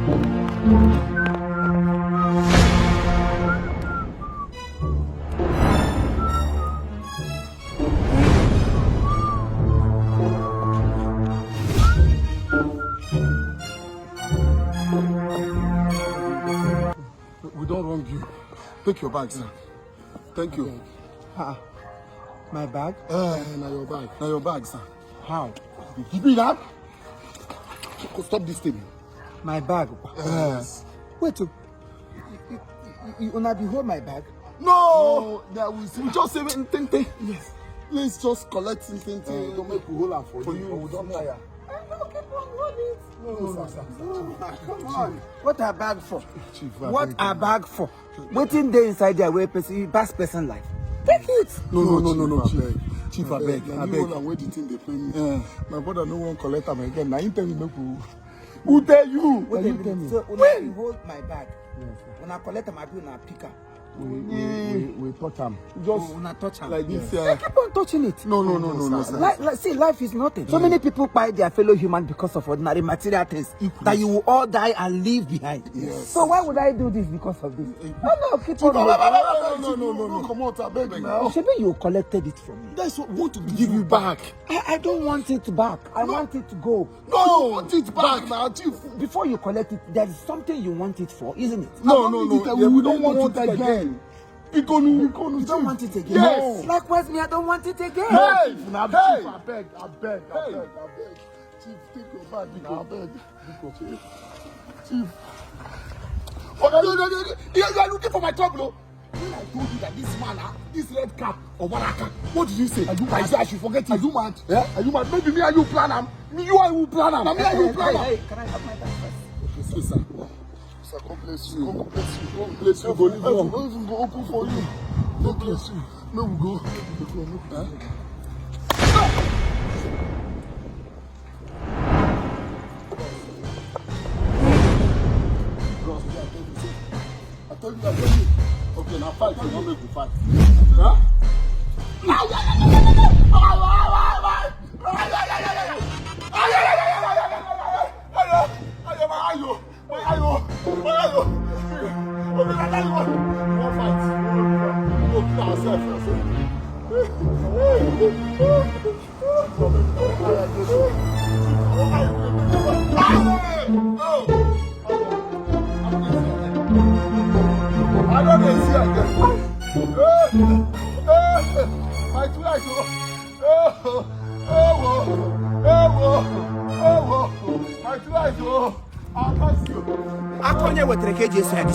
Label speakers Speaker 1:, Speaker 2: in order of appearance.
Speaker 1: We don't wrong you. Take your bag, sir. Thank you.
Speaker 2: My bag?
Speaker 1: Now your bag. Now your bag, sir.
Speaker 2: How?
Speaker 1: Give me that. Stop this thing.
Speaker 2: My bag?
Speaker 1: Yes.
Speaker 2: Wait, you wanna behold my bag?
Speaker 1: No! That we just say thing.
Speaker 2: Yes.
Speaker 1: Let's just collect thing. Don't make we hold on for you. We don't tire.
Speaker 2: No, sir. Come on. What a bag for?
Speaker 1: Chief,
Speaker 2: What a bag for? Waiting there inside there where person pass person life. Take it.
Speaker 1: No, Chief, I beg. Where the thing they play me. My brother no one collect them again. Now you tell me make who tell you?
Speaker 2: Wait a minute. So when you hold my bag, when I collect them, I do na picker.
Speaker 1: We touch them.
Speaker 2: Just when I touch them.
Speaker 1: Like this.
Speaker 2: Keep on touching it.
Speaker 1: No, sir.
Speaker 2: See, life is nothing. So many people buy their fellow human because of ordinary material things that you will all die and leave behind.
Speaker 1: Yes.
Speaker 2: So why would I do this because of this? No, keep on.
Speaker 1: No, come out, I beg now.
Speaker 2: Maybe you collected it from me.
Speaker 1: That's what we want to give you back.
Speaker 2: I don't want it back. I want it to go.
Speaker 1: No, you want it back now, Chief.
Speaker 2: Before you collect it, there is something you want it for, isn't it?
Speaker 1: No. We don't want it again. You
Speaker 2: don't want it again?
Speaker 1: Yes.
Speaker 2: Likewise, me, I don't want it again.
Speaker 1: Hey! I beg. Chief, take your bag. I beg. Chief. Oh, no. You are looking for my trouble. When I told you that this man, this red cap or Baraka, what did you say? I should forget it. Are you mad? Yeah? Are you mad? Maybe me and you plan him. You and you plan him. Me and you plan him.
Speaker 2: Hey, can I have my bag first?
Speaker 1: Okay, sir. Sir, God bless you. God bless you. Go leave home. Don't even go open for you. God bless you. May we go. I told you. Okay, now fight. You don't make me fight. Huh? I don't see again. My twice. My twice. I can't see you.
Speaker 2: I can't hear what the KJ said.